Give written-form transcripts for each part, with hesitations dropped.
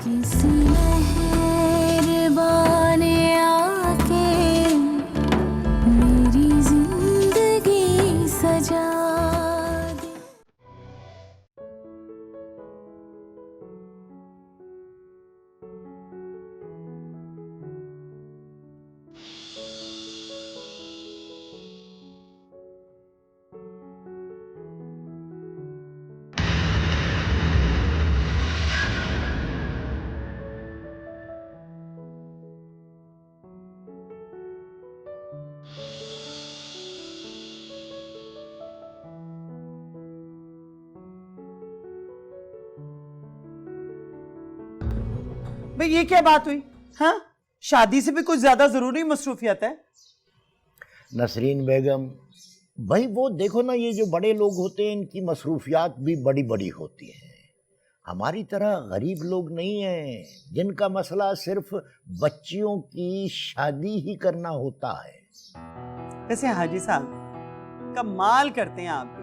किसी मेहरबान ने आके मेरी जिंदगी सजा दी। भाई ये क्या बात हुई? हाँ, शादी से भी कुछ ज्यादा जरूरी मसरूफियत है। नसरीन बेगम, भाई वो देखो ना, ये जो बड़े लोग होते हैं इनकी मसरूफियात भी बड़ी बड़ी होती हैं। हमारी तरह गरीब लोग नहीं हैं जिनका मसला सिर्फ बच्चियों की शादी ही करना होता है। वैसे हाजी साहब कमाल करते हैं आप भी।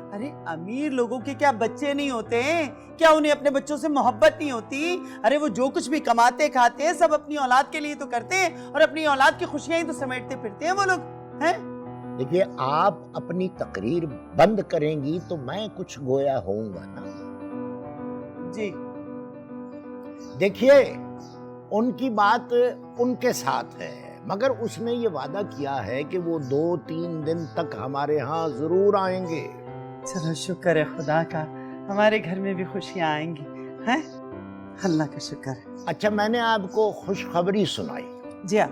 अरे अमीर लोगों के क्या बच्चे नहीं होते हैं? क्या उन्हें अपने बच्चों से मोहब्बत नहीं होती? अरे वो जो कुछ भी कमाते खाते हैं सब अपनी औलाद के लिए तो करते हैं, और अपनी औलाद की खुशियां ही तो समेटते फिरते हैं वो लोग, हैं? देखिए, आप अपनी तकरीर बंद करेंगी तो मैं कुछ गोया होऊंगा ना। जी देखिए, उनकी बात उनके साथ है, मगर उसने ये वादा किया है कि वो 2-3 दिन तक हमारे यहाँ जरूर आएंगे। चलो शुक्र है खुदा का, हमारे घर में भी खुशियां आएंगी, हैं? अल्लाह का शुक्र है। अच्छा, मैंने आपको खुशखबरी सुनाई। जी हाँ।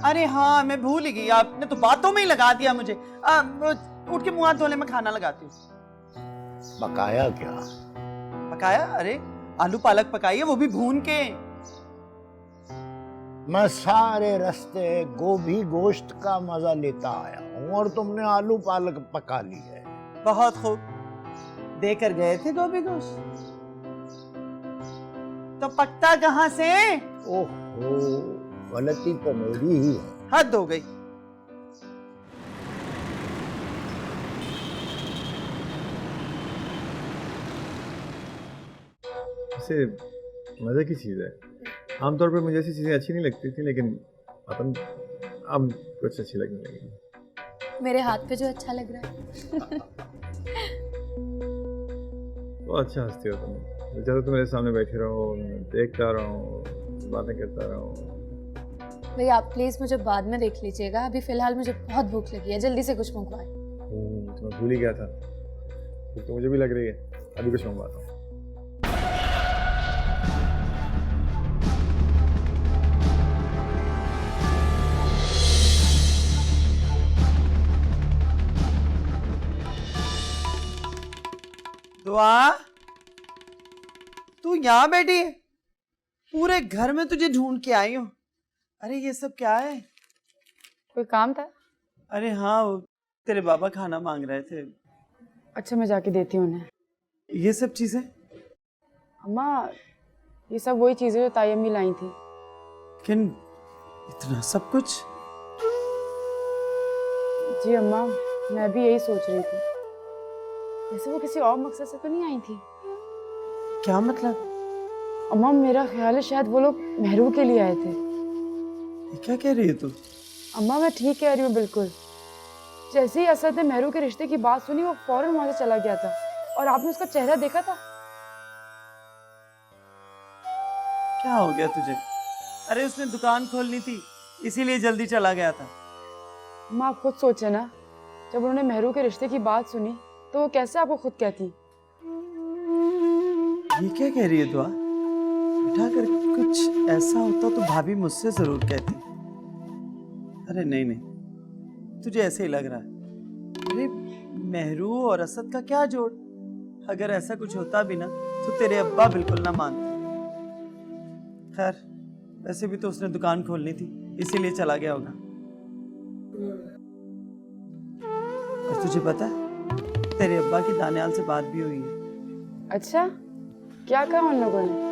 अरे हाँ, मैं भूल ही गई, आपने तो बातों में ही लगा दिया मुझे। उठ के मुंह हाथ धोले, मैं खाना लगाती हूँ। बकाया क्या? पकाया? अरे आलू पालक पकाई है, वो भी भून के। मैं सारे रास्ते गोभी गोश्त का मजा लेता आया हूँ और तुमने आलू पालक पका ली है। बहुत खूब, देकर गए थे गोभी गोश्त, तो पकता कहाँ से? ओहो, गलती तो मेरी ही है। हद हो गई। वैसे मज़े की चीज़ है। आमतौर पर मुझे ऐसी चीज़ें अच्छी नहीं लगती थी, लेकिन अब कुछ अच्छी लगने लगी। मेरे हाथ पे जो अच्छा लग रहा है। बहुत अच्छा हंसती हो तुम। जैसे तुम मेरे सामने बैठे रहो, देखता रहो, बातें करता रहो। भैया आप प्लीज मुझे बाद में देख लीजिएगा, अभी फिलहाल मुझे बहुत भूख लगी है, जल्दी से कुछ मंगवाए। तो मैं भूल ही गया था। भूख तो मुझे भी लग रही है, अभी कुछ मंगवाता हूँ। दुआ, तू यहाँ बैठी है? पूरे घर में तुझे ढूंढ के आई हूँ। अरे ये सब क्या है? कोई काम था? अरे हाँ, वो तेरे बाबा खाना मांग रहे थे। अच्छा मैं जाके देती हूँ उन्हें। ये सब चीजें? अम्मा ये सब वही चीजें जो ताई अम्मी लाई थी। लेकिन इतना सब कुछ? जी अम्मा, मैं भी यही सोच रही थी। वैसे वो किसी और मकसद से तो नहीं आई थी। क्या मतलब? अम्मा मेरा ख्याल है शायद वो लोग मेहरू के लिए आए थे। ये क्या कह रही है तू? अम्मा मैं ठीक कह रही हूँ बिल्कुल। जैसे ही असद ने मेहरू के रिश्ते की बात सुनी वो फौरन वहां से चला गया था। और आपने उसका चेहरा देखा था? क्या हो गया तुझे? अरे उसने दुकान खोलनी थी, इसीलिए जल्दी चला गया था। अम्मा आप खुद सोचे ना, जब उन्होंने मेहरू के रिश्ते की बात सुनी तो वो कैसे आपको खुद कहती। ये क्या कह रही है दुआ? बेटा अगर कुछ ऐसा होता तो भाभी मुझसे जरूर कहती। अरे नहीं नहीं, तुझे ऐसे ही लग रहा है। अरे मेहरू और असद का क्या जोड़? अगर ऐसा कुछ होता भी ना तो तेरे अब्बा बिल्कुल ना मानते। खैर, वैसे भी तो उसने दुकान खोलनी थी, इसीलिए चला गया होगा। और तुझे पता है, तेरे अब्बा की दानियाल से बात भी हुई है। अच्छा क्या कहा उन लोगों ने?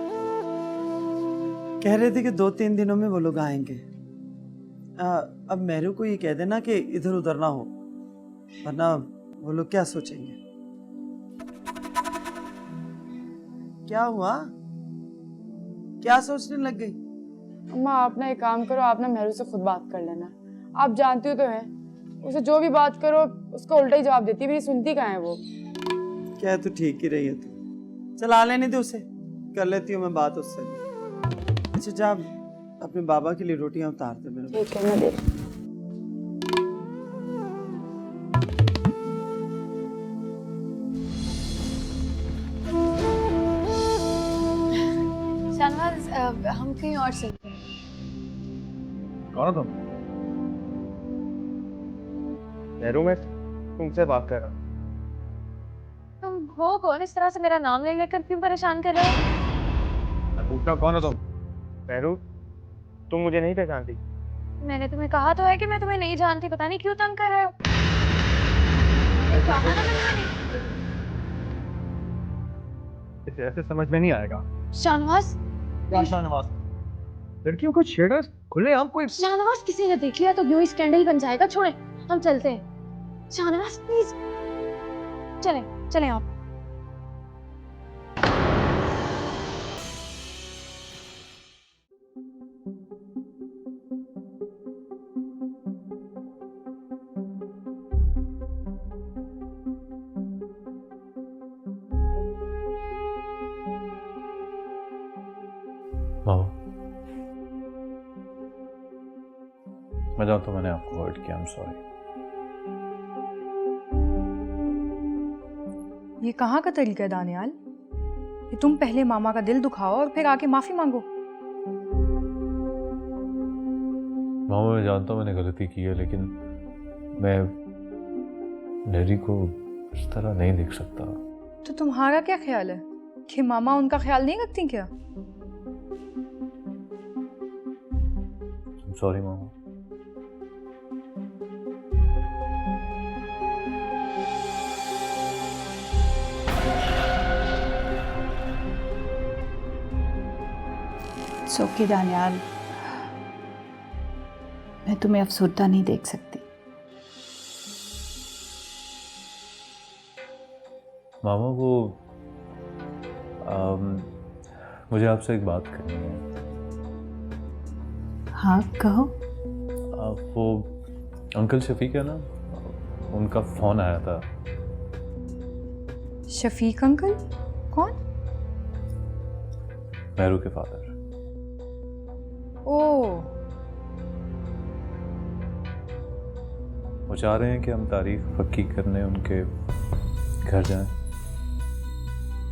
कह रहे थे कि 2-3 दिनों में वो लोग आएंगे। अब मेहरू को ये कह देना कि इधर उधर ना हो, वरना वो लोग क्या सोचेंगे? क्या हुआ? क्या सोचने लग गई? अम्मा आप ना एक काम करो, आप ना मेहरू से खुद बात कर लेना। आप जानती हो तो है, उसे जो भी बात करो उसका उल्टा ही जवाब देती है, मेरी सुनती कहाँ है वो। क्या तू ठीक ही रही है तू? चला लेने दे उसे, कर लेती हूँ मैं बात उससे। अच्छा जा अपने बाबा के लिए रोटियां उतार दे मेरे को। ठीक है मैं देख। शाहनवाज हम कहीं और चलते हैं। कौन हो तुम? नेहरू, मैं तुमसे बात कर रहा हूँ। तुम हो कौन? इस तरह से मेरा नाम ले लेकर क्यों परेशान कर रहे हो? मैं पूछ रहा हूँ कौन हो तुम? नेहरू, तुम मुझे नहीं पहचानती। मैंने तुम्हें कहा तो है कि मैं तुम्हें नहीं जानती, पता नहीं क्यों तंग कर रहे हो। मैंने कहा ना मैंने। इसे ऐसे समझ में नहीं आएगा। शाहनवाज, क्या शाहनवाज? लड़कियों को छेड़ा खुलेआम कोई? शाहनवाज किसी ने देख लिया तो यूं ही स्कैंडल बन जाएगा। छोड़े, हम चलते हैं। शाहनवाज प्लीज चलें, चलें आप। मैं जानता हूँ मैंने आपको हर्ट किया, आई एम सॉरी। ये कहाँ का तरीका है दानियाल? कि तुम पहले मामा का दिल दुखाओ और फिर आके माफी मांगो। मामा मैं जानता हूँ मैंने गलती की है, लेकिन मैं नेरी को इस तरह नहीं देख सकता। तो तुम्हारा क्या ख्याल है कि मामा उनका ख्याल नहीं रखती क्या? सॉरी मामा। ओके दानियाल, मैं तुम्हें अफसरदा नहीं देख सकती। मामा वो मुझे आपसे एक बात करनी है। हाँ कहो। वो अंकल शफीक है ना, उनका फोन आया था। शफीक अंकल? कौन? मेहरू के फादर। ओह, वो चाह रहे हैं कि हम तारीख पक्की करने उनके घर जाएं।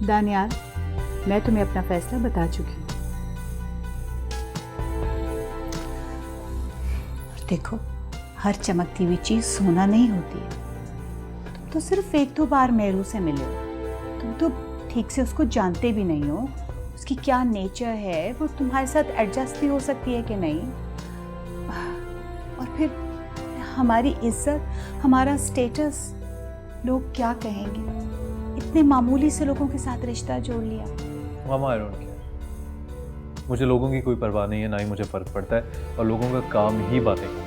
दानियाल, मैं तुम्हें अपना फैसला बता चुकी हूँ। देखो, हर चमकती हुई चीज सोना नहीं होती है। तुम तो सिर्फ एक दो बार मेहरू से मिले हो, तुम तो ठीक से उसको जानते भी नहीं हो। उसकी क्या नेचर है, वो तुम्हारे साथ एडजस्ट भी हो सकती है कि नहीं। और फिर हमारी इज्जत, हमारा स्टेटस, लोग क्या कहेंगे? इतने मामूली से लोगों के साथ रिश्ता जोड़ लिया। मामा आई डोंट केयर, मुझे लोगों की कोई परवाह नहीं है, ना ही मुझे फर्क पड़ता है, और लोगों का काम ही बातें करना।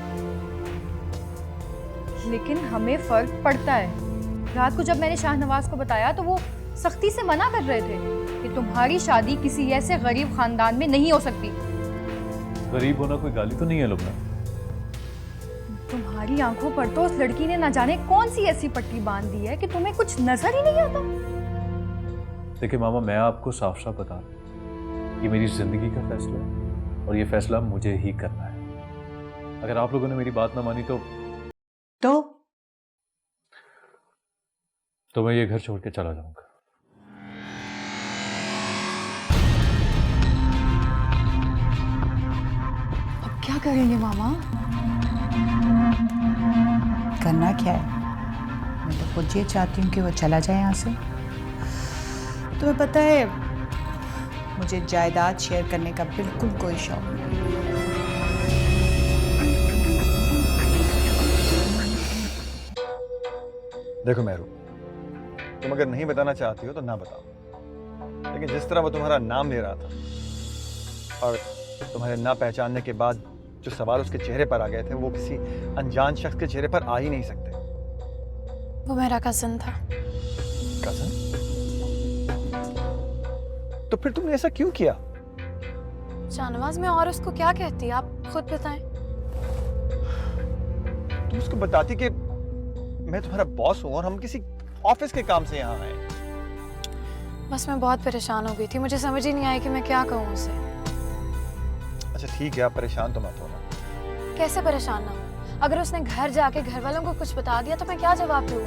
लेकिन हमें फर्क पड़ता है। रात को जब मैंने शाहनवाज को बताया तो वो सख्ती से मना कर रहे थे कि तुम्हारी शादी किसी ऐसे गरीब खानदान में नहीं हो सकती। गरीब होना कोई गाली तो नहीं है लुबना। तुम्हारी आंखों पर तो उस लड़की ने न जाने कौन सी ऐसी पट्टी बांध दी है कि तुम्हें कुछ नजर ही नहीं आता। देखिए मामा, मैं आपको साफ साफ बता रहा हूं, ये मेरी जिंदगी का फैसला है और ये फैसला मुझे ही करना है। अगर आप लोगों ने मेरी बात ना मानी तो मैं ये घर छोड़ के चला जाऊंगा। अब क्या करेंगे मामा? करना क्या है? मैं तो खुद ये चाहती हूँ कि वो चला जाए यहाँ से। तुम्हें पता है, मुझे जायदाद शेयर करने का बिल्कुल कोई शौक नहीं। देखो मेहरू, तुम अगर नहीं बताना चाहती हो तो ना बताओ, लेकिन जिस तरह वो तुम्हारा नाम ले रहा था और तुम्हारे ना पहचानने के बाद जो सवाल उसके चेहरे पर आ गए थे, वो किसी अनजान शख्स के चेहरे पर आ ही नहीं सकते। वो मेरा कजन था। कजन? तो फिर तुमने ऐसा क्यों किया? शाहनवाज में और उसको क्या कहती, आप खुद बताएं। तुम उसको बताती कि मैं तुम्हारा बॉस हूं और हम किसी ऑफिस के काम से यहाँ आए। बस मैं बहुत परेशान हो गई थी, मुझे समझ ही नहीं आई कि मैं क्या कहूँ उसे। अच्छा ठीक है, आप परेशान तो मत होना। कैसे परेशान ना? अगर उसने घर जाके घर वालों को कुछ बता दिया तो मैं क्या जवाब दूंगी?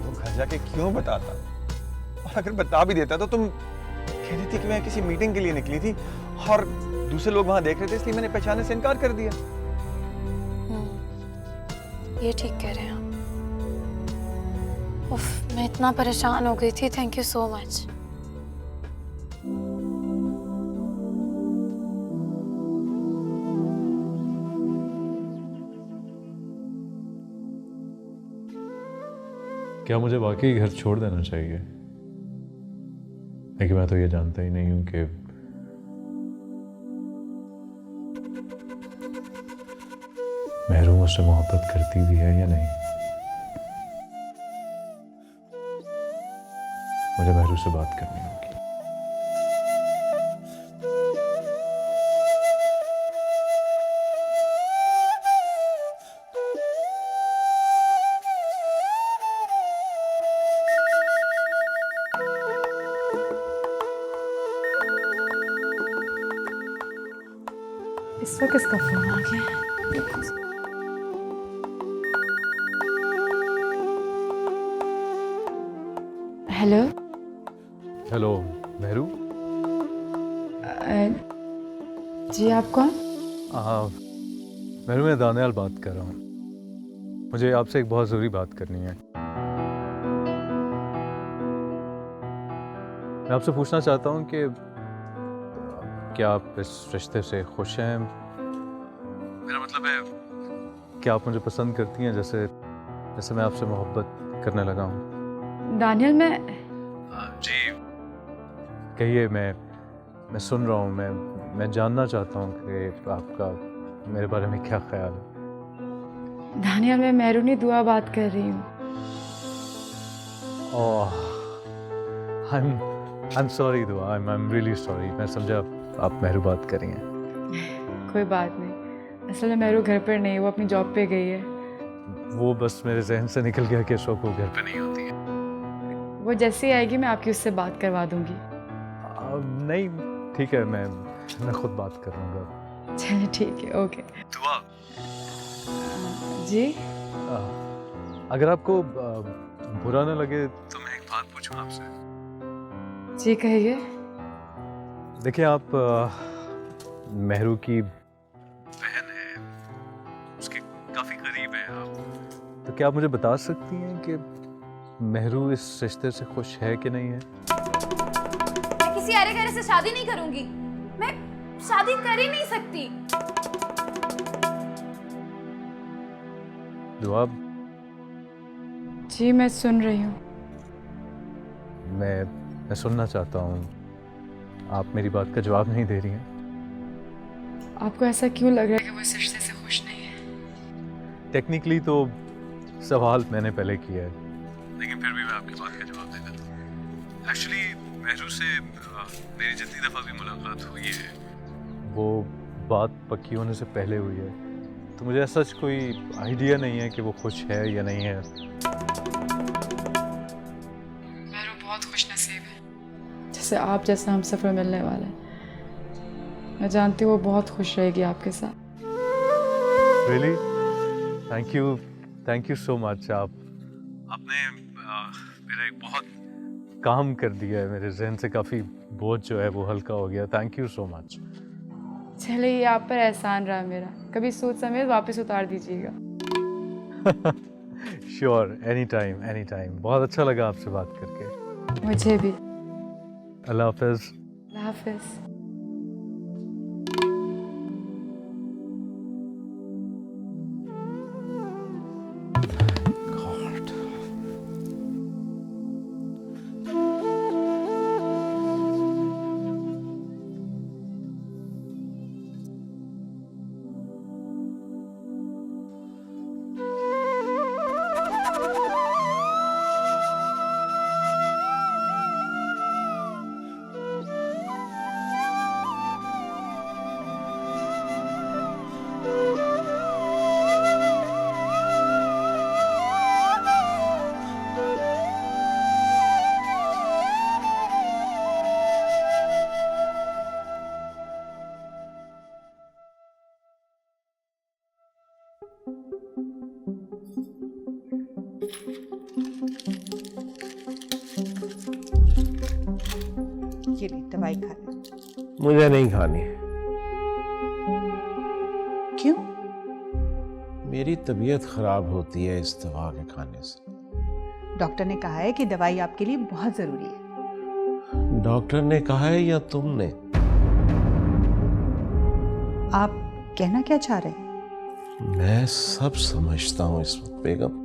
वो घर जाके क्यों बताता? और अगर बता भी देता तो तुम कह रही थी कि मैं किसी मीटिंग के लिए निकली थी और दूसरे लोग वहां देख रहे थे, इसलिए मैंने पहचानने से इनकार कर दिया। ये ठीक कह रहे हैं आप। उफ, मैं इतना परेशान हो गई थी। Thank you so much. क्या मुझे वाकई घर छोड़ देना चाहिए? लेकिन मैं तो ये जानता ही नहीं हूं कि मेहरू मुझसे मोहब्बत करती भी है या नहीं। मुझे मेहरू से बात करनी होगी। इस वक्त किसका फोन आ गया? हेलो। हेलो मेहरू। जी आप कौन? मेहरू, मैं दानियाल बात कर रहा हूँ। मुझे आपसे एक बहुत ज़रूरी बात करनी है। मैं आपसे पूछना चाहता हूँ कि क्या आप इस रिश्ते से खुश हैं? मेरा मतलब है, क्या आप मुझे पसंद करती हैं जैसे जैसे मैं आपसे मोहब्बत करने लगा हूँ? दानियल, मैं जी कहिए। मैं सुन रहा हूँ। मैं जानना चाहता हूँ कि आपका मेरे बारे में क्या ख्याल है। दानियल, मैं मेहरूनी दुआ बात कर रही हूँ। ओह, I'm sorry दुआ। I'm really sorry। मैं समझा आप मेहरू बात कर रही हैं। कोई बात नहीं, असल में मेहरू घर पर नहीं, वो अपनी जॉब पे गई है। वो बस मेरे जहन से निकल गया कि इस वक्त वो घर पे नहीं होती है। वो जैसे ही आएगी मैं आपकी उससे बात करवा दूंगी। नहीं ठीक है, मैं खुद बात कर लूँगा। चलिए ठीक है, ओके। दुआ जी अगर आपको बुरा ना लगे तो मैं एक बात पूछूं आपसे? जी कहिए। देखिए, आप मेहरू की बहन है, उसके काफी करीब है आप। तो क्या आप मुझे बता सकती हैं कि मेहरू इस रिश्ते से खुश है कि नहीं है? मैं किसी अरे गहरे से शादी नहीं करूंगी। मैं शादी कर ही नहीं सकती। दुआ, जी मैं सुन रही हूँ। मैं सुनना चाहता हूँ। आप मेरी बात का जवाब नहीं दे रही हैं। आपको ऐसा क्यों लग रहा है कि वो इस रिश्ते से खुश नहीं है? टेक्निकली तो सवाल मैंने पहले किया है, लेकिन फिर भी मैं आपकी बात का जवाब दे देता हूँ। एक्चुअली मेहरू से मेरी जितनी दफ़ा भी मुलाकात हुई है, वो बात पक्की होने से पहले हुई है। तो मुझे सच कोई आइडिया नहीं है कि वो खुश है या नहीं है। मेहरू बहुत खुश नसीब है, जैसे आप जैसा हम सफ़र मिलने वाला है। मैं जानती हूँ वो बहुत खुश रहेगी आपके साथ। Really? Thank you so much. आपने मेरा एक बहुत काम कर दिया है। मेरे जहन से काफ़ी बोझ जो है वो हल्का हो गया। Thank you so much. चलिए, ये आप पर एहसान रहा मेरा। कभी सूद समेत वापस उतार दीजिएगा। Sure, any time. बहुत अच्छा लगा आपसे बात करके। मुझे भी। अल्लाह हाफिज़। अल्लाह हाफिज़। ये ले दवाई खा ले। मुझे नहीं खानी। क्यों? मेरी तबीयत खराब होती है इस दवा के खाने से। डॉक्टर ने कहा है कि दवाई आपके लिए बहुत जरूरी है। डॉक्टर ने कहा है या तुमने? आप कहना क्या चाह रहे हैं? मैं सब समझता हूँ इस वक्त बेगम।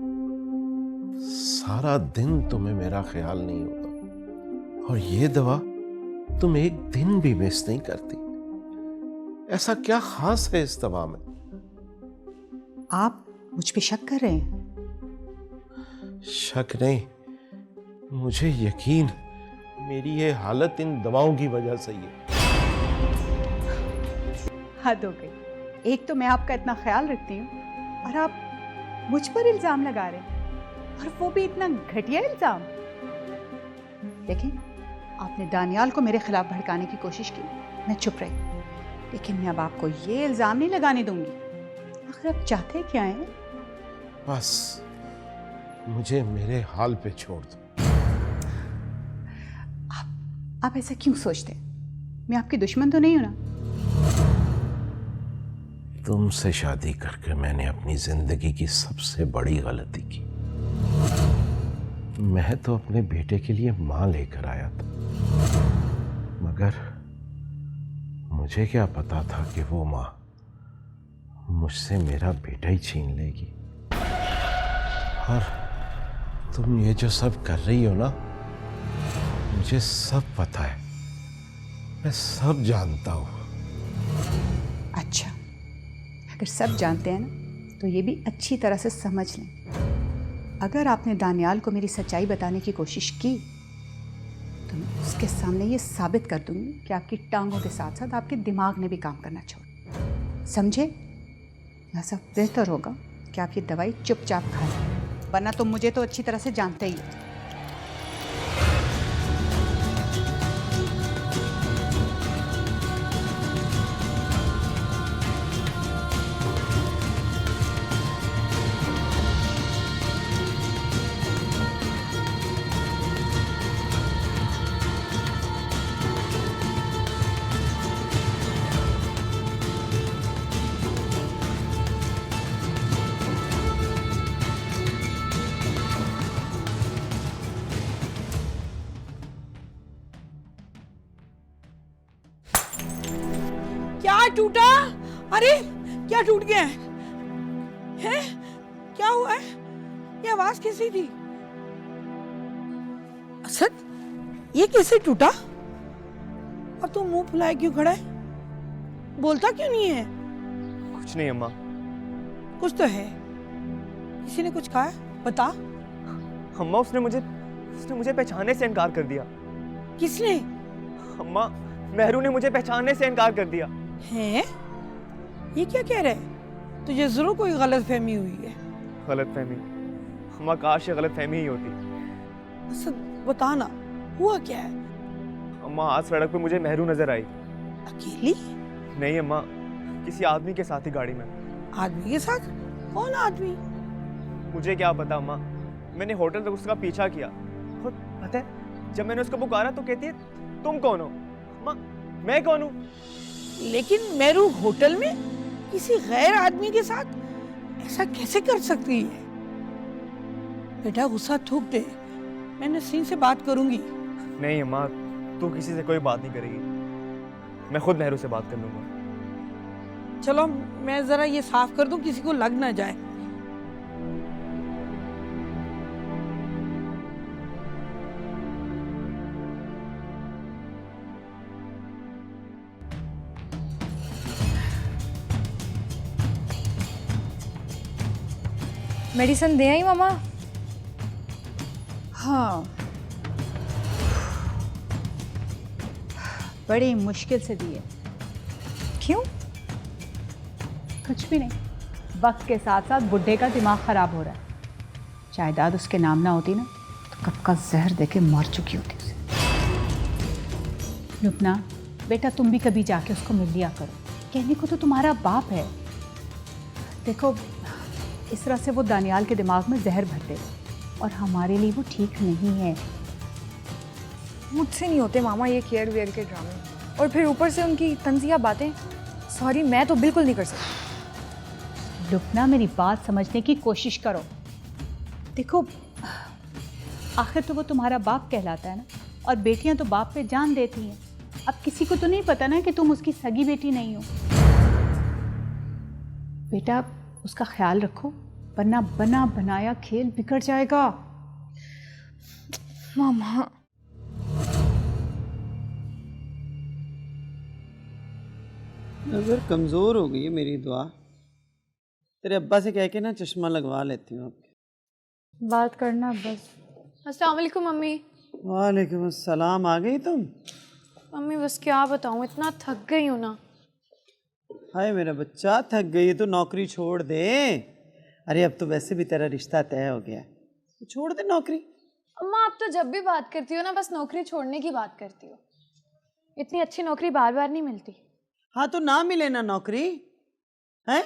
सारा दिन तुम्हें मेरा ख्याल नहीं होता, और ये दवा तुम एक दिन भी मिस नहीं करती। ऐसा क्या खास है इस दवा में? आप मुझ पे शक कर रहे हैं? शक नहीं, मुझे यकीन, मेरी ये हालत इन दवाओं की वजह से ही है। हद हो गई। एक तो मैं आपका इतना ख्याल रखती हूँ और आप मुझ पर इल्जाम लगा रहे हैं, और वो भी इतना घटिया इल्जाम। देखिए, आपने दानियाल को मेरे खिलाफ भड़काने की कोशिश की, मैं चुप रही, लेकिन मैं अब आपको ये इल्जाम नहीं लगाने दूंगी। आखिर आप चाहते क्या हैं? बस मुझे मेरे हाल पे छोड़ दो। आप ऐसा क्यों सोचते हैं? मैं आपकी दुश्मन तो नहीं हूं ना? तुमसे शादी करके मैंने अपनी जिंदगी की सबसे बड़ी गलती की। मैं तो अपने बेटे के लिए मां लेकर आया था, मगर मुझे क्या पता था कि वो मां मुझसे मेरा बेटा ही छीन लेगी। और तुम ये जो सब कर रही हो ना, मुझे सब पता है, मैं सब जानता हूं। अच्छा, अगर सब जानते हैं ना, तो ये भी अच्छी तरह से समझ लें। अगर आपने दानियाल को मेरी सच्चाई बताने की कोशिश की, तो मैं उसके सामने ये साबित कर दूंगी कि आपकी टांगों के साथ साथ आपके दिमाग ने भी काम करना छोड़ा। समझे? ऐसा बेहतर होगा कि आप ये दवाई चुपचाप खाएं, वरना तुम मुझे तो अच्छी तरह से जानते ही हो। क्या टूटा? अरे क्या टूट गया है? क्या हुआ है? ये आवाज कैसी थी? असद, ये कैसे टूटा? और तू मुंह फुलाए क्यों खड़ा है? बोलता क्यों नहीं है? कुछ नहीं अम्मा। कुछ तो है। किसी ने कुछ कहा है? बता। अम्मा, उसने मुझे पहचानने से इनकार कर दिया। किसने? अम्मा, मेहरू ने मुझे पहचानने से इनकार कर दिया। हैं? ये क्या कह रहे हैं? तुझे जरूर कोई गलतफहमी हुई है। गलतफहमी? अम्मा, काश ये गलतफहमी ही होती। असद, बता ना, हुआ क्या है? अम्मा, आज सड़क पे मुझे मेहरू नजर आई। अकेली? नहीं अम्मा, किसी आदमी के साथ ही गाड़ी में। आदमी के साथ? कौन आदमी? मुझे क्या पता अम्मा, मैंने होटल तक उसका पीछा किया। और पता है, जब मैंने उसको पुकारा तो कहती है, तुम कौन हो? अम्मा, मैं कौन हूँ? लेकिन मेरू होटल में किसी गैर आदमी के साथ ऐसा कैसे कर सकती है? बेटा, गुस्सा थूक दे, मैं नसीम से बात करूंगी। नहीं अम्मा, तू किसी से कोई बात नहीं करेगी, मैं खुद मेहरू से बात कर लूंगा। चलो मैं जरा ये साफ कर दूं, किसी को लग ना जाए। मेडिसिन दे आई मामा? हाँ, बड़ी मुश्किल से दिए। क्यों? कुछ भी नहीं, वक्त के साथ साथ बुढ़े का दिमाग खराब हो रहा है। जायदाद उसके नाम ना होती ना, तो कब का जहर देके मर चुकी होती उसे। लुपना, बेटा तुम भी कभी जाके उसको मिल लिया करो, कहने को तो तुम्हारा बाप है। देखो, इस तरह से वो दानियाल के दिमाग में जहर भर दे, और हमारे लिए वो ठीक नहीं है। मुझसे नहीं होते मामा ये केयर वेयर के ड्रामे, और फिर ऊपर से उनकी तंजिया बातें। सॉरी, मैं तो बिल्कुल नहीं कर सकती। लुबना, मेरी बात समझने की कोशिश करो। देखो, आखिर तो वो तुम्हारा बाप कहलाता है ना, और बेटियां तो बाप पे जान देती हैं। अब किसी को तो नहीं पता ना कि तुम उसकी सगी बेटी नहीं हो। बेटा, उसका ख्याल रखो, वरना बना बनाया खेल बिगड़ जाएगा। मामा नजर कमजोर हो गई है मेरी दुआ। तेरे अब्बा से कह के ना चश्मा लगवा लेती हूँ आपके। बात करना बस। अस्सलाम वालेकुम मम्मी। वालेकुम अस्सलाम। आ गई तुम? मम्मी बस क्या बताऊँ, इतना थक गई हूँ ना। हाय मेरा बच्चा, थक गई तो नौकरी छोड़ दे। अरे अब तो वैसे भी तेरा रिश्ता तय हो गया है, तो छोड़ दे नौकरी। अम्मा आप तो जब भी बात करती हो ना बस नौकरी छोड़ने की बात करती हो। इतनी अच्छी नौकरी बार बार नहीं मिलती। हाँ तो ना मिले ना नौकरी है।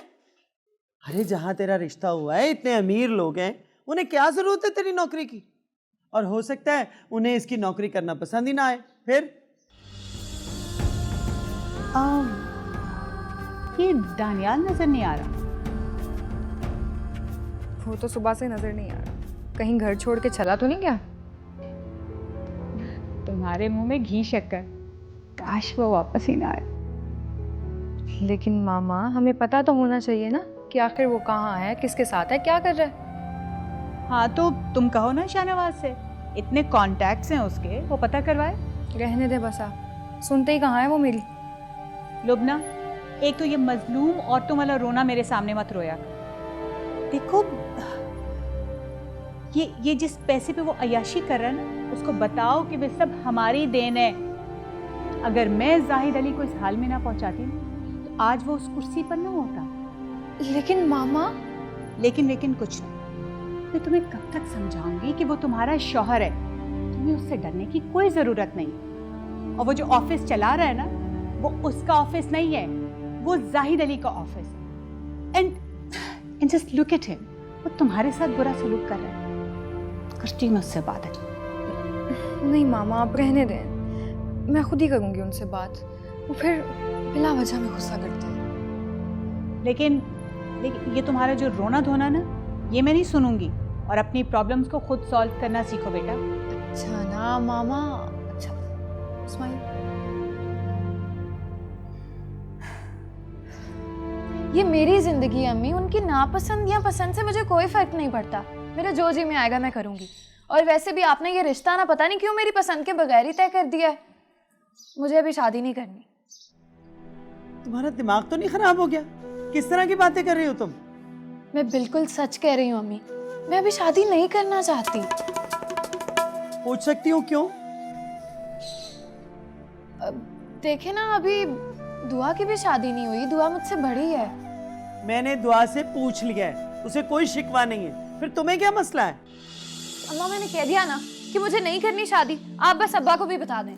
अरे जहाँ तेरा रिश्ता हुआ है इतने अमीर लोग हैं, उन्हें क्या जरूरत है तेरी नौकरी की? और हो सकता है उन्हें इसकी नौकरी करना पसंद ही ना आए। फिर ये दानियाल नजर नहीं आ रहा। वो तो सुबह से नजर नहीं आ रहा। कहीं घर छोड़ के चला तो नहीं गया? तुम्हारे मुंह में घी शक्कर, काश वो वापस ही ना आए। लेकिन मामा, हमें पता तो होना चाहिए ना कि आखिर वो कहाँ है, किसके साथ है, क्या कर रहा है। हाँ तो तुम कहो ना शाहनवाज से, इतने कॉन्टैक्ट्स हैं उसके, वो पता करवाए। रहने दे बस आप, सुनते ही कहाँ है वो मेरी। लुबना, एक तो ये मजलूम औरतों वाला रोना मेरे सामने मत रोया। देखो, ये जिस पैसे पे वो अय्याशी कर रहा है ना, उसको बताओ कि वे सब हमारी देन है। अगर मैं जाहिद अली को इस हाल में ना पहुंचाती ना, तो आज वो उस कुर्सी पर ना होता। लेकिन मामा। लेकिन कुछ नहीं। मैं तुम्हें कब तक समझाऊंगी कि वो तुम्हारा शौहर है, तुम्हें उससे डरने की कोई जरूरत नहीं। और वो जो ऑफिस चला रहा है ना, वो उसका ऑफिस नहीं है, वो जाहिद अली का ऑफिस है। And just look at him, वो तुम्हारे साथ बुरा सलूक कर रहा है। करती मैं उससे बात है। नहीं मामा, आप रहने दें, मैं खुद ही करूँगी उनसे बात। वो फिर बिला वजह में गुस्सा करते हैं। लेकिन ये तुम्हारा जो रोना धोना ना, ये मैं नहीं सुनूंगी। और अपनी प्रॉब्लम्स को खुद सॉल्व करना सीखो बेटा। अच्छा ना मामा। अच्छा स्माइल। ये मेरी जिंदगी है अम्मी, उनकी नापसंद या पसंद से मुझे कोई फर्क नहीं पड़ता। मेरा जो जी में आएगा मैं करूंगी। और वैसे भी आपने ये रिश्ता ना पता नहीं क्यों मेरी पसंद के बगैर ही तय कर दिया है। मुझे अभी शादी नहीं करनी। तुम्हारा दिमाग तो नहीं खराब हो गया? किस तरह की बातें कर रही हो तुम? मैं बिल्कुल सच कह रही हूँ अम्मी, मैं अभी शादी नहीं करना चाहती। पूछ सकती हूँ क्यों? देखे ना, अभी दुआ की भी शादी नहीं हुई। दुआ मुझसे बड़ी है। मैंने दुआ से पूछ लिया है, उसे कोई शिकवा नहीं है। फिर तुम्हें क्या मसला है? अम्मा मैंने कह दिया ना कि मुझे नहीं करनी शादी। आप बस अब्बा को भी बता दें।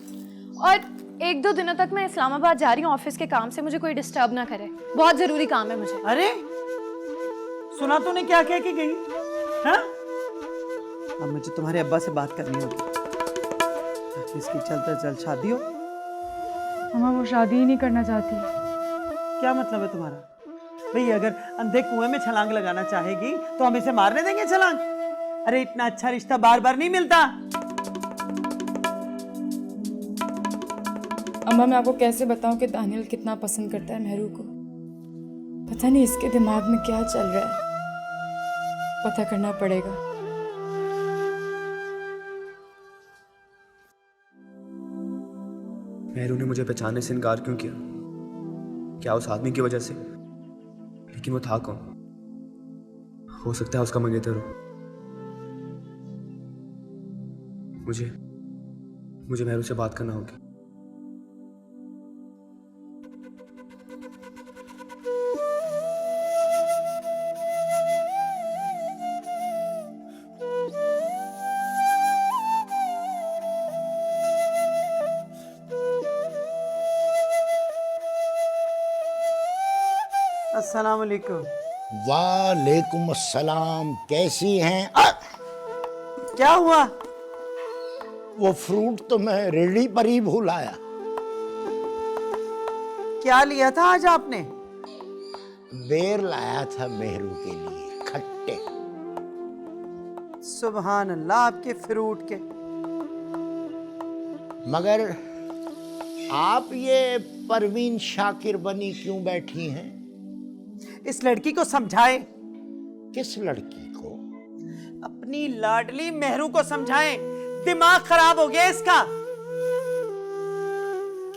और 1-2 दिनों तक मैं इस्लामाबाद जा रही हूँ ऑफिस के काम से, मुझे कोई डिस्टर्ब ना करे। बहुत जरूरी काम है मुझे। अरे सुना तूने क्या कह के गई? हाँ? अब मुझे तुम्हारे अब्बा से बात करनी होगी ताकि इसकी चलता चल शादी हो। अम्मा वो शादी ही नहीं करना चाहती। क्या मतलब है तुम्हारा? भाई अगर अंधे कुएं में छलांग लगाना चाहेगी तो हम इसे मारने देंगे छलांग? अरे इतना अच्छा रिश्ता बार बार नहीं मिलता। अम्मा मैं आपको कैसे बताऊं कि दानियल कितना पसंद करता है मेहरू को। पता नहीं इसके दिमाग में क्या चल रहा है, पता करना पड़ेगा। मेहरू ने मुझे पहचानने से इनकार क्यों किया? क्या उस आदमी की वजह से? लेकिन वो था कौन? हो सकता है उसका मंगेतर हो। मुझे मेहरू से बात करना होगी। अस्सलाम वालेकुम। वालेकुम अस्सलाम। कैसी हैं? क्या हुआ? वो फ्रूट तो मैं रेडी पर ही भूल आया। क्या लिया था आज आपने? बेर लाया था मेहरू के लिए, खट्टे। सुभान अल्लाह आपके फ्रूट के। मगर आप ये परवीन शाकिर बनी क्यों बैठी हैं? इस लड़की को समझाएं। किस लड़की को? अपनी लाडली मेहरू को समझाएं। दिमाग खराब हो गया इसका।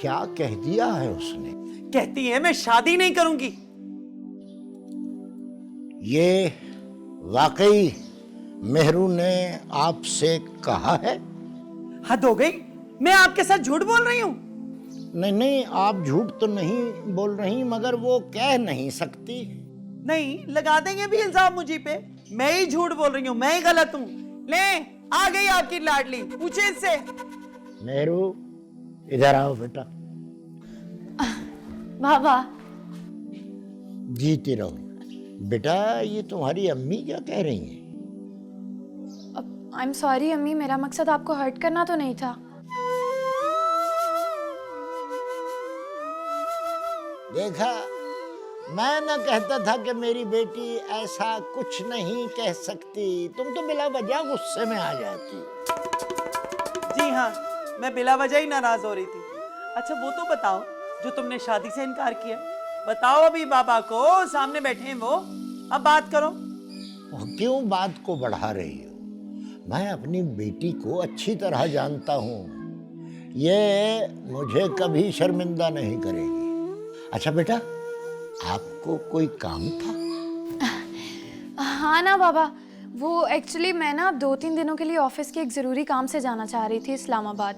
क्या कह दिया है उसने? कहती है मैं शादी नहीं करूंगी। ये वाकई मेहरू ने आपसे कहा है? हद हो गई, मैं आपके साथ झूठ बोल रही हूं। नहीं नहीं, आप झूठ तो नहीं बोल रही, मगर वो कह नहीं सकती। नहीं, लगा देंगे भी इल्जाम मुझी पे। मैं ही झूठ बोल रही हूँ, मैं ही गलत हूँ। ले, आ गई आपकी लाडली, पूछे इससे। मेहरू, इधर आओ बेटा। बाबा। जीती रहो बेटा। ये तुम्हारी अम्मी क्या कह रही हैं? आई एम सॉरी अम्मी, मेरा मकसद आपको हर्ट करना तो नहीं था। देखा, मैं न कहता था कि मेरी बेटी ऐसा कुछ नहीं कह सकती। तुम तो बिला वजह गुस्से में आ जाती। जी हाँ, मैं बिला वजह ही नाराज हो रही थी। अच्छा वो तो बताओ, जो तुमने शादी से इनकार किया, बताओ अभी बाबा को, सामने बैठे हैं वो, अब बात करो। क्यों बात को बढ़ा रही हो? मैं अपनी बेटी को अच्छी तरह जानता हूँ। ये मुझे कभी शर्मिंदा नहीं करेगी। अच्छा बेटा, आपको कोई काम था? हाँ ना बाबा, वो एक्चुअली मैं ना 2-3 दिनों के लिए ऑफिस के एक ज़रूरी काम से जाना चाह रही थी इस्लामाबाद।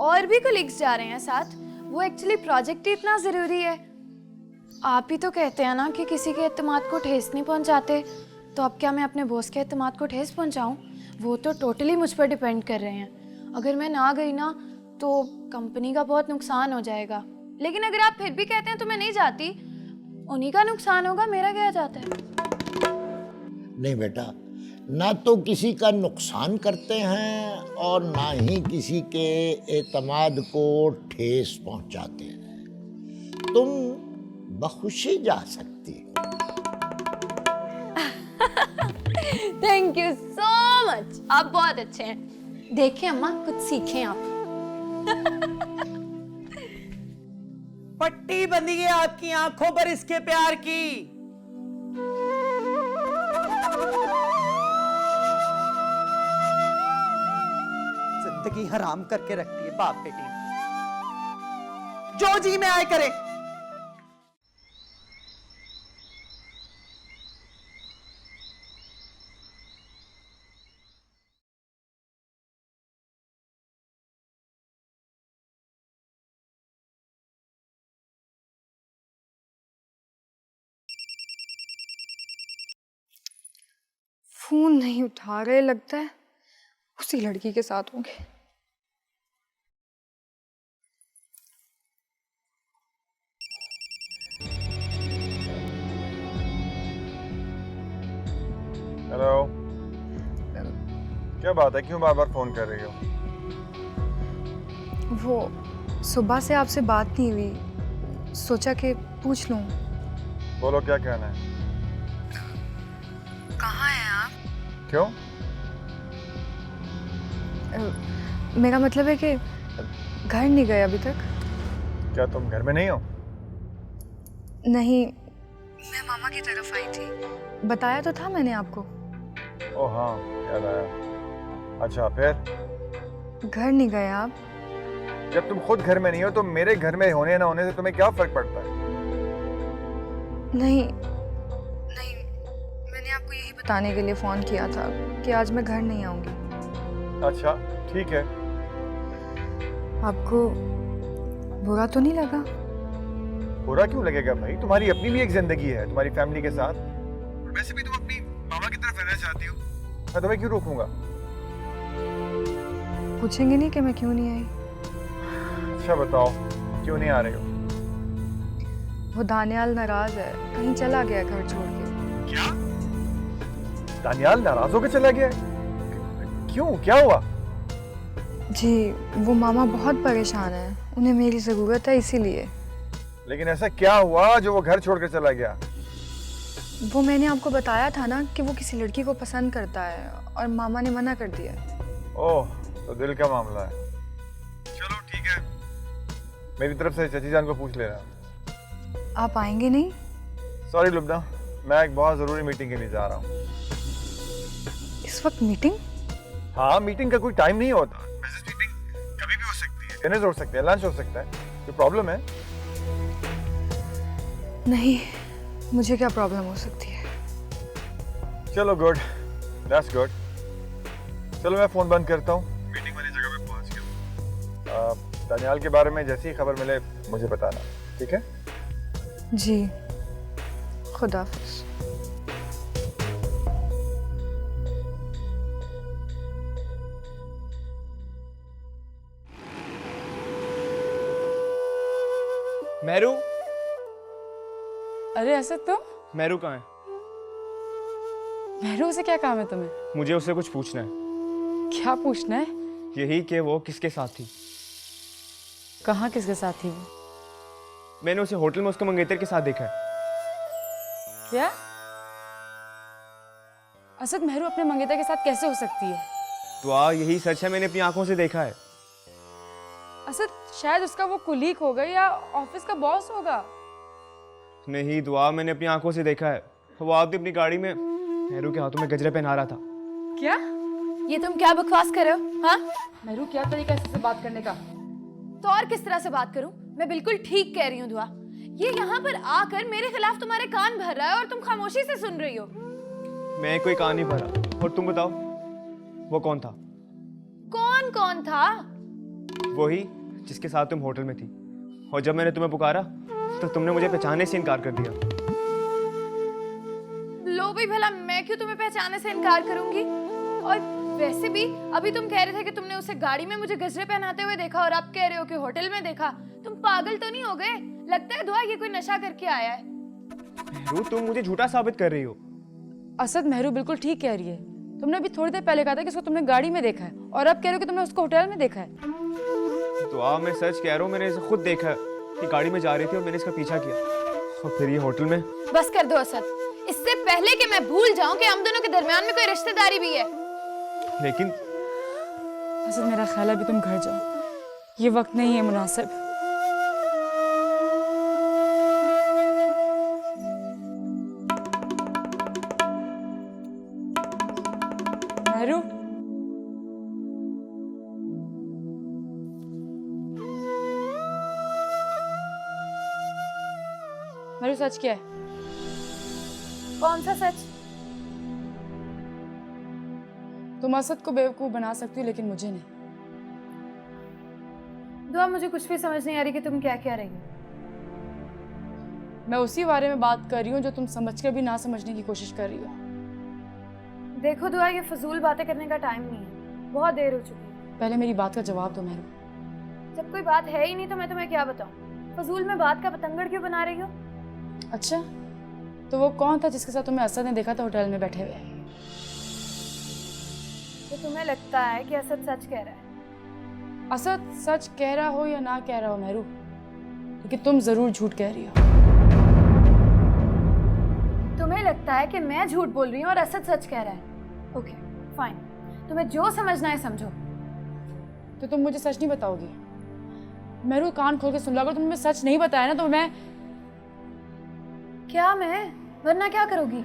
और भी कलीग्स जा रहे हैं साथ। वो एक्चुअली प्रोजेक्ट ही इतना ज़रूरी है। आप ही तो कहते हैं ना कि किसी के एतमाद को ठेस नहीं पहुंचाते, तो अब क्या मैं अपने बॉस के एतमाद को ठेस पहुंचाऊं? वो तो टोटली मुझ पर डिपेंड कर रहे हैं। अगर मैं ना गई ना तो कंपनी का बहुत नुकसान हो जाएगा। लेकिन अगर आप फिर भी कहते हैं तो मैं नहीं जाती। उन्हीं का नुकसान होगा, मेरा क्या जाता है? नहीं बेटा, ना तो किसी का नुकसान करते हैं और ना ही किसी के एतमाद को ठेस पहुंचाते हैं। तुम बखुशी जा सकती हो। थैंक यू सो मच, आप बहुत अच्छे हैं। देखिए अम्मा, कुछ सीखें आप। पट्टी बंधी है आपकी आंखों पर इसके प्यार की। जिंदगी हराम करके रखती है बाप बेटी, जो जी में आए करे। फोन नहीं उठा रहे, लगता है उसी लड़की के साथ होंगे। हेलो, क्या बात है, क्यों बार बार फोन कर रही हो? वो सुबह से आपसे बात नहीं हुई, सोचा कि पूछ लूं। बोलो, क्या कहना है? कहाँ हैं आप? क्यों? मेरा मतलब है कि घर नहीं गए अभी तक। क्या तुम घर में नहीं हो? नहीं, मैं मामा की तरफ आई थी, बताया तो था मैंने आपको। ओह हाँ, याद आया। अच्छा फिर? घर नहीं गए आप? जब तुम खुद घर में नहीं हो तो मेरे घर में होने ना होने से तुम्हें क्या फर्क पड़ता है? नहीं नहीं, मैंने आपको यही बताने के लिए फोन किया था कि आज मैं घर नहीं आऊंगी। अच्छा ठीक है। आपको बुरा तो नहीं लगा? बुरा क्यों लगेगा भाई, तुम्हारी अपनी भी एक जिंदगी है तुम्हारी फैमिली के साथ। वैसे भी तुम अपनी मामा की तरफ रहना चाहती हो, मैं तुम्हें क्यों रोकूंगा? पूछेंगे नहीं कि मैं क्यों नहीं आई? अच्छा बताओ, क्यों नहीं आ रही हो? वो दानियाल नाराज है, कहीं चला गया घर छोड़ के। क्या? दानियाल नाराज होकर चला गया है? क्यों, क्या हुआ? जी वो मामा बहुत परेशान है, उन्हें मेरी ज़रूरत है इसीलिए। लेकिन ऐसा क्या हुआ जो वो घर छोड़कर चला गया? वो मैंने आपको बताया था ना कि वो किसी लड़की को पसंद करता है और मामा ने मना कर दिया। ओह, तो दिल का मामला है। चलो ठीक है, मेरी तरफ से चाची जान को पूछ लेना। आप आएंगे नहीं? सॉरी लुबना, मैं एक बहुत ज़रूरी मीटिंग के लिए जा रहा हूँ। इस वक्त मीटिंग? हाँ, मीटिंग का कोई टाइम नहीं होता। बिजनेस मीटिंग कभी भी हो सकती है, डिनर हो सकते हैं, लंच हो सकता है। कोई प्रॉब्लम है? नहीं, मुझे क्या प्रॉब्लम हो सकती है। चलो गुड, दैट्स गुड। चलो मैं फ़ोन बंद करता हूँ, मीटिंग वाली जगह पे पहुँच गया। दानियाल के बारे में जैसी ही खबर मिले मुझे बताना, ठीक है? जी, खुदा हाफिज़। मेहरू, अरे असद तुम? मेहरू कहाँ है? मेहरू से क्या काम है तुम्हें? मुझे उससे कुछ पूछना है। क्या पूछना है? यही कि वो किसके साथ थी। कहाँ किसके साथ थी वो? मैंने उसे होटल में उसके मंगेतर के साथ देखा है। क्या? असद मेहरू अपने मंगेतर के साथ कैसे हो सकती है? दुआ, यही सच है, मैंने अपनी आंखों से देखा है। असद शायद उसका वो कुलीग होगा या ऑफिस का बॉस होगा। नहीं दुआ, मैंने अपनी आंखों से देखा है। वो आपने अपनी गाड़ी में मेहरू के हाथों में गजरे पहना रहा था। क्या? ये तुम क्या बकवास कर रहे हो? हाँ, मेहरू क्या तरीका है इससे बात करने का? तो और किस तरह से बात करूं? मैं बिल्कुल ठीक कह रही हूँ दुआ। ये यहाँ पर आकर मेरे खिलाफ तुम्हारे कान भर रहा है और तुम खामोशी से सुन रही हो। मैं कोई कान नहीं भरा। और तुम बताओ, वो कौन था? कौन कौन था? वही जिसके साथ तुम होटल में थी। और जब मैंने तुम्हें पुकारा तो तुमने मुझे पहचानने से इनकार कर दिया। लो भाई, भला मैं क्यों तुम्हें पहचानने से इनकार करूंगी? और वैसे भी अभी तुम कह रहे थे कि तुमने उसे गाड़ी में मुझे गजरे पहनाते हुए देखा और अब कह रहे हो कि होटल में देखा। तुम पागल तो नहीं हो गए? लगता है दुआ ये कोई नशा करके आया है। मेहरू, तुम मुझे झूठा साबित कर रही हो। असद मेहरू बिल्कुल ठीक कह रही है। तुमने अभी थोड़ी देर पहले कहा था कि उसको तुमने गाड़ी में देखा है और अब कह रहे हो कि तुमने उसको होटल में देखा है। दुआ, मैं सच कह रहा हूँ, मैंने इसे खुद देखा है कि गाड़ी में जा रही थी और मैंने इसका पीछा किया और फिर ये होटल में। बस कर दो असद, इससे पहले कि मैं भूल जाऊं कि हम दोनों के दरमियान में कोई रिश्तेदारी भी है। लेकिन असद मेरा ख्याल है अभी तुम घर जाओ, ये वक्त नहीं है मुनासिब। मेहरू, मेरू सच क्या है? कौन सा सच? तुम असद को बेवकूफ बना सकती हो लेकिन मुझे नहीं। दुआ, मुझे कुछ भी समझ नहीं आ रही कि तुम क्या कह रही हो। मैं उसी बारे में बात कर रही हूँ जो तुम समझकर भी ना समझने की कोशिश कर रही हो। देखो दुआ, ये फजूल बातें करने का टाइम नहीं है, बहुत देर हो चुकी है। पहले मेरी बात का जवाब दो मेहरू। जब कोई बात है ही नहीं तो मैं तुम्हें क्या बताऊं? फजूल में बात का पतंगड़ क्यों बना रही हो? अच्छा, तो वो कौन था जिसके साथ तुम्हें असद ने देखा था होटल में बैठे हुए? तो तुम्हें लगता है कि असद सच कह रहा है? असद सच कह रहा हो या ना कह रहा हो मेहरू, लेकिन तुम जरूर झूठ कह रही हो। तुम्हें लगता है कि मैं झूठ बोल रही हूँ और असद सच कह रहा है? ओके फाइन, तुम्हें जो समझना है समझो। तो तुम मुझे सच नहीं बताओगी? मेहरू, कान खोल के सुन लो, अगर तुमने सच नहीं बताया ना तो मैं क्या? मैं वरना क्या करोगी?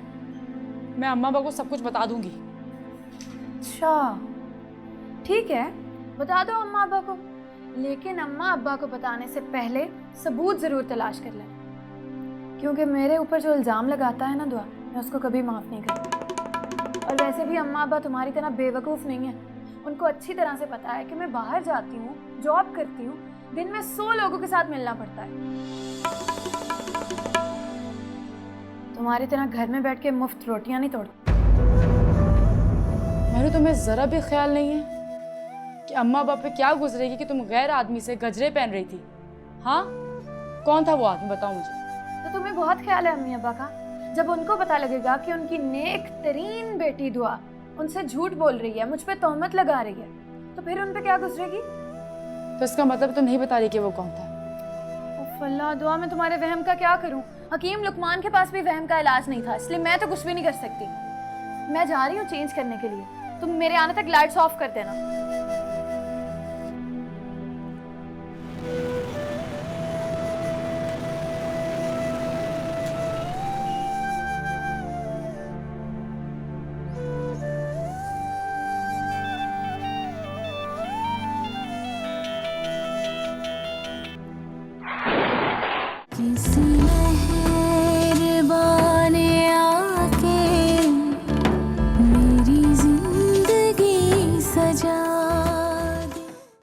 मैं अम्मा अब्बा को सब कुछ बता दूंगी। अच्छा ठीक है, बता दो अम्मा अब्बा को, लेकिन अम्मा अब्बा को बताने से पहले सबूत जरूर तलाश कर लेना, क्योंकि मेरे ऊपर जो इल्ज़ाम लगाता है ना दुआ, मैं उसको कभी माफ़ नहीं करूँगी। और वैसे भी अम्मा अब्बा तुम्हारी तरह बेवकूफ़ नहीं है, उनको अच्छी तरह से पता है कि मैं बाहर जाती हूँ, जॉब करती हूँ, दिन में 100 लोगों के साथ मिलना पड़ता है। तुम्हारी तरह घर में बैठ के मुफ्त रोटियां नहीं तोड़ती। मेरू, तुम्हें जरा भी ख्याल नहीं है कि अम्मा अब्बा पे क्या गुजरेगी कि तुम गैर आदमी से गजरे पहन रही थी? हाँ, कौन था वो आदमी, बताओ मुझे। तो तुम्हें बहुत ख्याल है अम्मी अब्बा का? जब उनको पता लगेगा कि उनकी नेक तरीन बेटी दुआ उनसे झूठ बोल रही है, मुझ पे तोहमत लगा रही है, तो फिर उन पे क्या गुजरेगी? तो इसका मतलब तुम नहीं बता रही कि वो कौन था? उफ अल्लाह, दुआ मैं तुम्हारे वहम का क्या करूं? हकीम लुकमान के पास भी वहम का इलाज नहीं था, इसलिए मैं तो कुछ भी नहीं कर सकती। मैं जा रही हूँ चेंज करने के लिए, तुम मेरे आने तक लाइट्स ऑफ कर देना। किसी